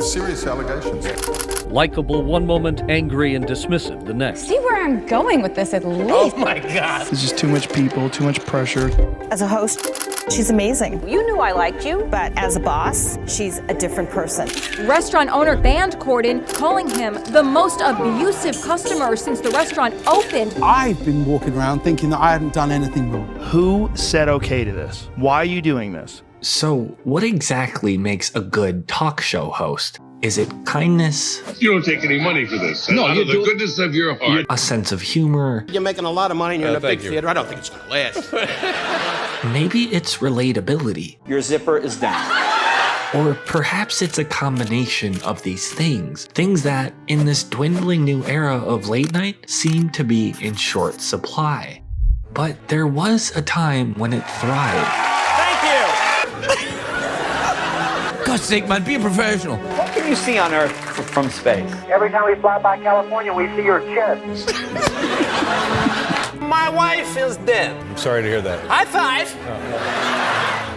Serious allegations. Likable one moment, angry and dismissive the next. See where I'm going with this at least. Oh my God. There's just too much people, too much pressure. As a host, she's amazing. You knew I liked you. But as a boss, she's a different person. Restaurant owner banned Corden, calling him the most abusive customer since the restaurant opened. I've been walking around thinking that I hadn't done anything wrong. Who said okay to this? Why are you doing this? So, what exactly makes a good talk show host? Is it kindness? You don't take any money for this. No, out of the goodness of your heart. A sense of humor? You're making a lot of money and you're in a big theater. I don't think it's going to last. Maybe it's relatability. Your zipper is down. Or perhaps it's a combination of these things. Things that, in this dwindling new era of late night, seem to be in short supply. But there was a time when it thrived. God's sake, man, be a professional. What can you see on Earth from space? Every time we fly by California, we see your chest. My wife is dead. I'm sorry to hear that. High five.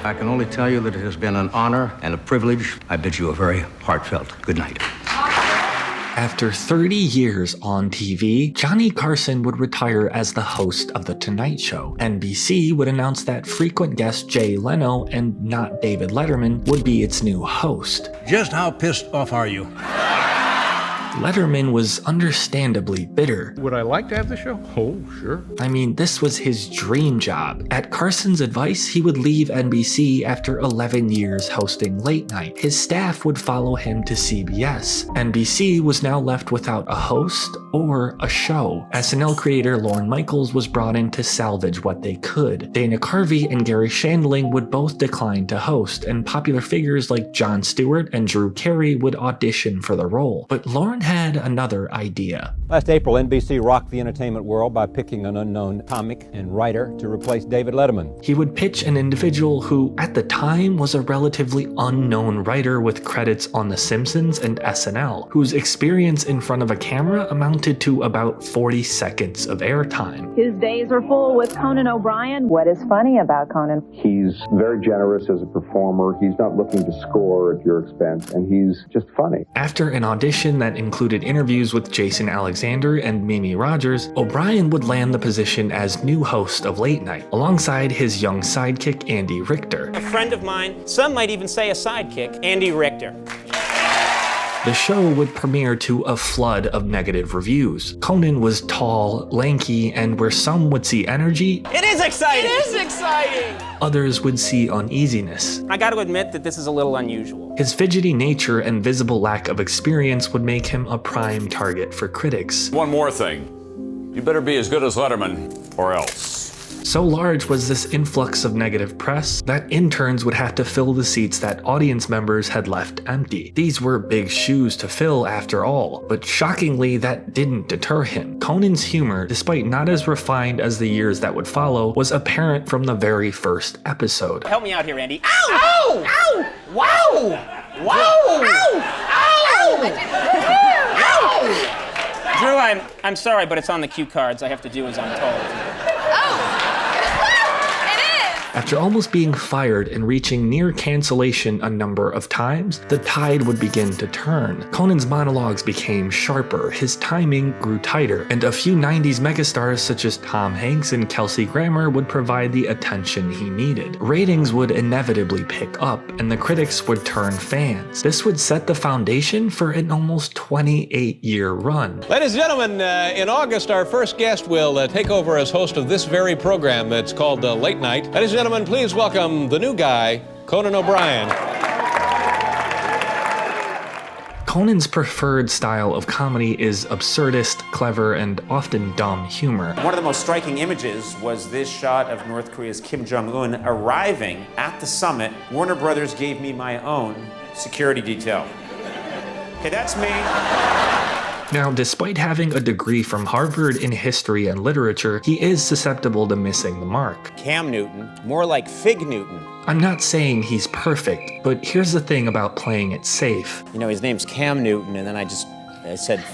I can only tell you that it has been an honor and a privilege. I bid you a very heartfelt good night. After 30 years on TV, Johnny Carson would retire as the host of The Tonight Show. NBC would announce that frequent guest Jay Leno, and not David Letterman, would be its new host. Just how pissed off are you? Letterman was understandably bitter. Would I like to have the show? Oh, sure. I mean, this was his dream job. At Carson's advice, he would leave NBC after 11 years hosting late night. His staff would follow him to CBS. NBC was now left without a host or a show. SNL creator Lorne Michaels was brought in to salvage what they could. Dana Carvey and Gary Shandling would both decline to host, and popular figures like Jon Stewart and Drew Carey would audition for the role. But Lorne had another idea. Last April, NBC rocked the entertainment world by picking an unknown comic and writer to replace David Letterman. He would pitch an individual who, at the time, was a relatively unknown writer with credits on The Simpsons and SNL, whose experience in front of a camera amounted to about 40 seconds of airtime. His days are full with Conan O'Brien. What is funny about Conan? He's very generous as a performer. He's not looking to score at your expense, and he's just funny. After an audition that included interviews with Jason Alexander and Mimi Rogers, O'Brien would land the position as new host of Late Night, alongside his young sidekick Andy Richter. A friend of mine, some might even say a sidekick, Andy Richter. The show would premiere to a flood of negative reviews. Conan was tall, lanky, and where some would see energy, It is exciting! It is exciting! Others would see uneasiness. I got to admit that this is a little unusual. His fidgety nature and visible lack of experience would make him a prime target for critics. One more thing. You better be as good as Letterman, or else. So large was this influx of negative press that interns would have to fill the seats that audience members had left empty. These were big shoes to fill after all, but shockingly that didn't deter him. Conan's humor, despite not as refined as the years that would follow, was apparent from the very first episode. Help me out here, Andy. Ow! Ow! Ow! Wow! Wow! Ow! Ow! Ow! Drew, I'm sorry, but it's on the cue cards. I have to do as I'm told. After almost being fired and reaching near cancellation a number of times, the tide would begin to turn. Conan's monologues became sharper, his timing grew tighter, and a few 90s megastars such as Tom Hanks and Kelsey Grammer would provide the attention he needed. Ratings would inevitably pick up, and the critics would turn fans. This would set the foundation for an almost 28-year run. Ladies and gentlemen, in August, our first guest will take over as host of this very program. It's called Late Night. Ladies and gentlemen, please welcome the new guy, Conan O'Brien. Conan's preferred style of comedy is absurdist, clever, and often dumb humor. One of the most striking images was this shot of North Korea's Kim Jong-un arriving at the summit. Warner Brothers gave me my own security detail. Okay, that's me. Now, despite having a degree from Harvard in history and literature, he is susceptible to missing the mark. Cam Newton, more like Fig Newton. I'm not saying he's perfect, but here's the thing about playing it safe. You know, his name's Cam Newton, and then I said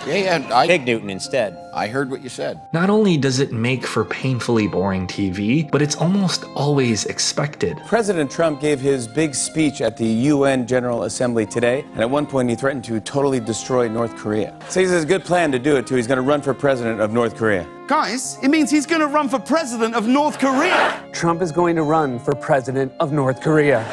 Big Newton instead. I heard what you said. Not only does it make for painfully boring TV, but it's almost always expected. President Trump gave his big speech at the UN General Assembly today, and at one point he threatened to totally destroy North Korea. So he has a good plan to do it, too. He's going to run for president of North Korea. Guys, it means he's going to run for president of North Korea. Trump is going to run for president of North Korea.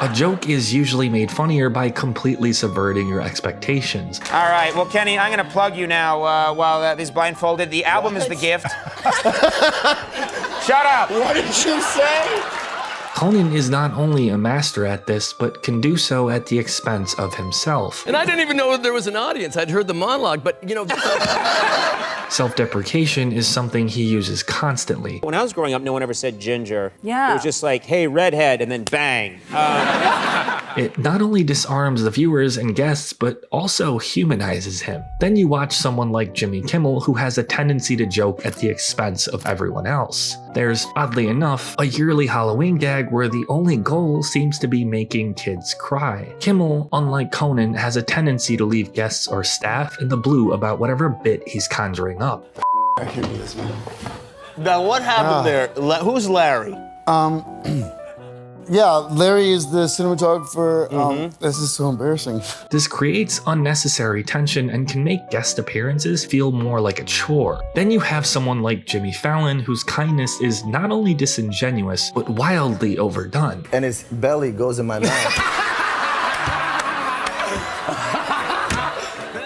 A joke is usually made funnier by completely subverting your expectations. All right, well, Kenny, I'm going to plug you now while this is blindfolded. The album is The Gift. Shut up. What did you say? Conan is not only a master at this, but can do so at the expense of himself. And I didn't even know there was an audience. I'd heard the monologue, but, you know... Self-deprecation is something he uses constantly. When I was growing up, no one ever said ginger. Yeah. It was just like, hey, redhead, and then bang. It not only disarms the viewers and guests, but also humanizes him. Then you watch someone like Jimmy Kimmel, who has a tendency to joke at the expense of everyone else. There's, oddly enough, a yearly Halloween gag where the only goal seems to be making kids cry. Kimmel, unlike Conan, has a tendency to leave guests or staff in the blue about whatever bit he's conjuring up. I can't do this, man. Now, what happened there? Who's Larry? Yeah, Larry is the cinematographer. This is so embarrassing. This creates unnecessary tension and can make guest appearances feel more like a chore. Then you have someone like Jimmy Fallon, whose kindness is not only disingenuous, but wildly overdone. And his belly goes in my mouth.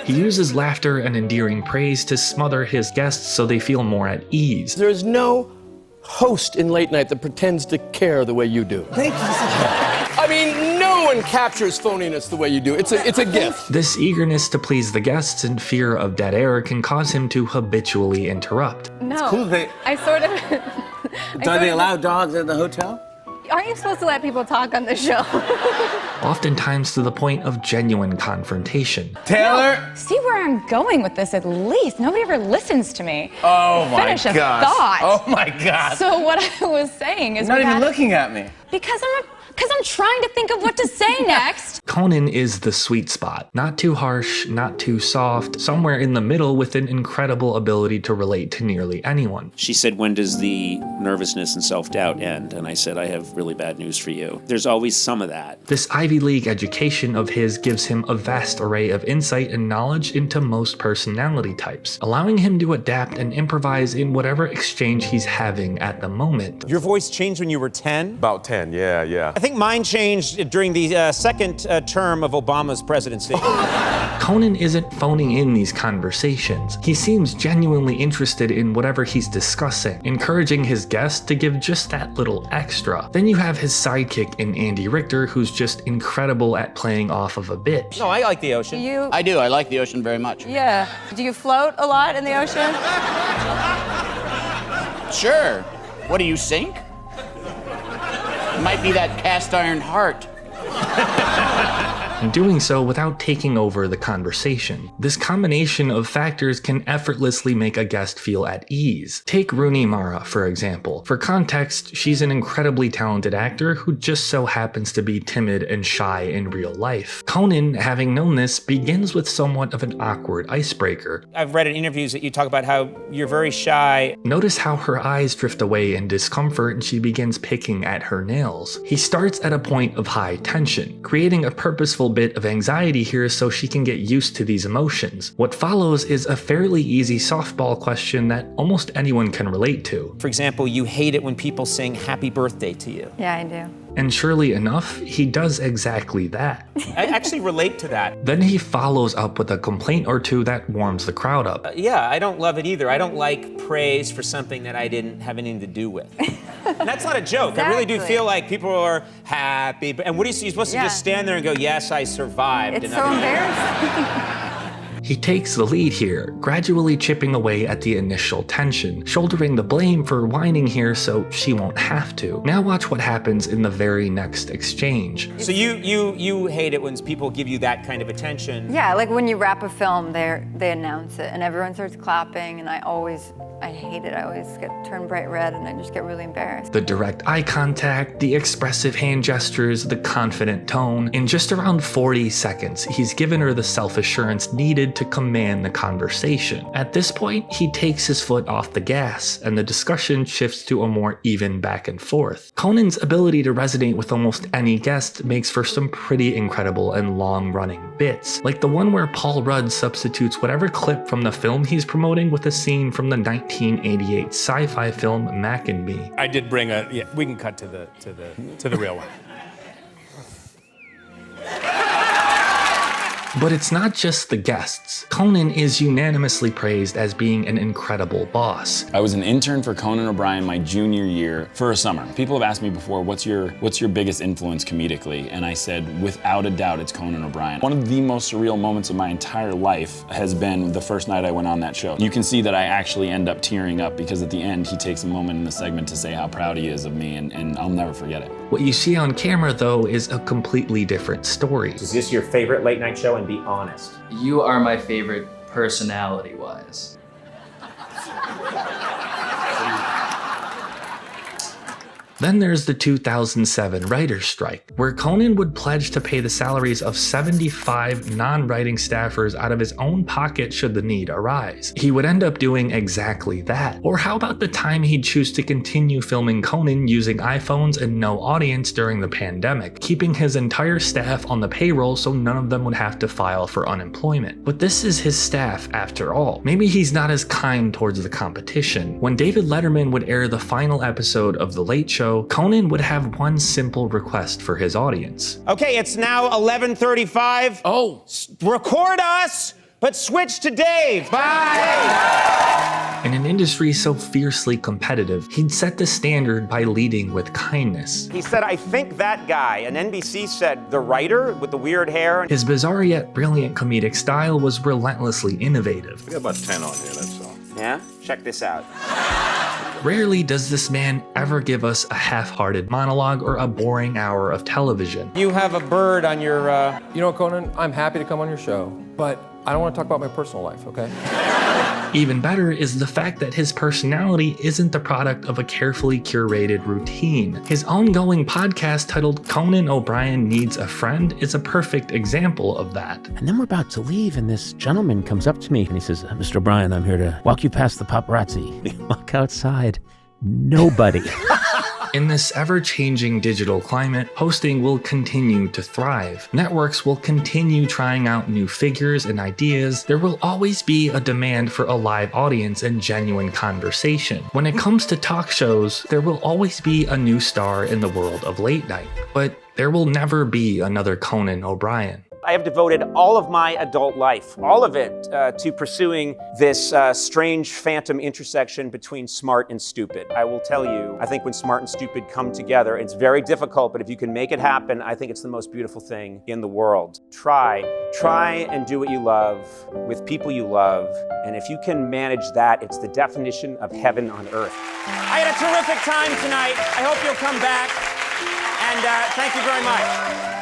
He uses laughter and endearing praise to smother his guests so they feel more at ease. There's no host in late night that pretends to care the way you do. Thank you. I mean, no one captures phoniness the way you do. It's a gift. This eagerness to please the guests and fear of dead air can cause him to habitually interrupt. No. Cool, I sort of... Do they allow dogs at the hotel? Aren't you supposed to let people talk on the show? Oftentimes to the point of genuine confrontation. Taylor? No, see where I'm going with this at least. Nobody ever listens to me. Oh my Finish a gosh. thought. Oh my God. So what I was saying is You're not even looking at me. Because I'm trying to think of what to say next. Conan is the sweet spot. Not too harsh, not too soft, somewhere in the middle with an incredible ability to relate to nearly anyone. She said, when does the nervousness and self-doubt end? And I said, I have really bad news for you. There's always some of that. This Ivy League education of his gives him a vast array of insight and knowledge into most personality types, allowing him to adapt and improvise in whatever exchange he's having at the moment. Your voice changed when you were 10? About 10, yeah. I think mine changed during the second term of Obama's presidency. Conan isn't phoning in these conversations. He seems genuinely interested in whatever he's discussing, encouraging his guests to give just that little extra. Then you have his sidekick in Andy Richter, who's just incredible at playing off of a bit. No, I like the ocean. I do. I like the ocean very much. Yeah. Do you float a lot in the ocean? Sure. What do you sink? Might be that cast iron heart. And doing so without taking over the conversation. This combination of factors can effortlessly make a guest feel at ease. Take Rooney Mara, for example. For context, she's an incredibly talented actor who just so happens to be timid and shy in real life. Conan, having known this, begins with somewhat of an awkward icebreaker. I've read in interviews that you talk about how you're very shy. Notice how her eyes drift away in discomfort and she begins picking at her nails. He starts at a point of high tension, creating a purposeful bit of anxiety here so she can get used to these emotions. What follows is a fairly easy softball question that almost anyone can relate to. For example, you hate it when people sing happy birthday to you. Yeah, I do. And surely enough, he does exactly that. I actually relate to that. Then he follows up with a complaint or two that warms the crowd up. Yeah, I don't love it either. I don't like praise for something that I didn't have anything to do with. And that's not a joke. Exactly. I really do feel like people are happy. And what are you supposed to just stand there and go, yes, I survived? It's so embarrassing. He takes the lead here, gradually chipping away at the initial tension, shouldering the blame for whining here so she won't have to. Now watch what happens in the very next exchange. So you hate it when people give you that kind of attention. Yeah, like when you wrap a film, they announce it and everyone starts clapping, and I hate it. I always turn bright red and I just get really embarrassed. The direct eye contact, the expressive hand gestures, the confident tone. In just around 40 seconds, he's given her the self-assurance needed needed to command the conversation. At this point, he takes his foot off the gas, and the discussion shifts to a more even back and forth. Conan's ability to resonate with almost any guest makes for some pretty incredible and long-running bits, like the one where Paul Rudd substitutes whatever clip from the film he's promoting with a scene from the 1988 sci-fi film Mac and Me. I did bring we can cut to the real one. But it's not just the guests. Conan is unanimously praised as being an incredible boss. I was an intern for Conan O'Brien my junior year for a summer. People have asked me before, what's your biggest influence comedically? And I said, without a doubt, it's Conan O'Brien. One of the most surreal moments of my entire life has been the first night I went on that show. You can see that I actually end up tearing up because at the end, he takes a moment in the segment to say how proud he is of me, and I'll never forget it. What you see on camera, though, is a completely different story. Is this your favorite late night show? And be honest. You are my favorite personality-wise. Then there's the 2007 writer's strike, where Conan would pledge to pay the salaries of 75 non-writing staffers out of his own pocket should the need arise. He would end up doing exactly that. Or how about the time he'd choose to continue filming Conan using iPhones and no audience during the pandemic, keeping his entire staff on the payroll so none of them would have to file for unemployment. But this is his staff after all. Maybe he's not as kind towards the competition. When David Letterman would air the final episode of The Late Show, Conan would have one simple request for his audience. Okay, it's now 11:35. Oh. Record us, but switch to Dave. Bye! In an industry so fiercely competitive, he'd set the standard by leading with kindness. He said, I think that guy. And NBC said, the writer with the weird hair. His bizarre yet brilliant comedic style was relentlessly innovative. We got about 10 on here, that's all. Yeah? Check this out. Rarely does this man ever give us a half-hearted monologue or a boring hour of television. You have a bird on your, You know, Conan, I'm happy to come on your show, but I don't want to talk about my personal life, okay? Even better is the fact that his personality isn't the product of a carefully curated routine. His ongoing podcast titled Conan O'Brien Needs a Friend is a perfect example of that. And then we're about to leave, and this gentleman comes up to me and he says, Mr. O'Brien, I'm here to walk you past the paparazzi. We walk outside, nobody. In this ever-changing digital climate, hosting will continue to thrive. Networks will continue trying out new figures and ideas. There will always be a demand for a live audience and genuine conversation. When it comes to talk shows, there will always be a new star in the world of late night. But there will never be another Conan O'Brien. I have devoted all of my adult life, all of it, to pursuing this strange phantom intersection between smart and stupid. I will tell you, I think when smart and stupid come together, it's very difficult, but if you can make it happen, I think it's the most beautiful thing in the world. Try and do what you love with people you love, and if you can manage that, it's the definition of heaven on earth. I had a terrific time tonight. I hope you'll come back, and thank you very much.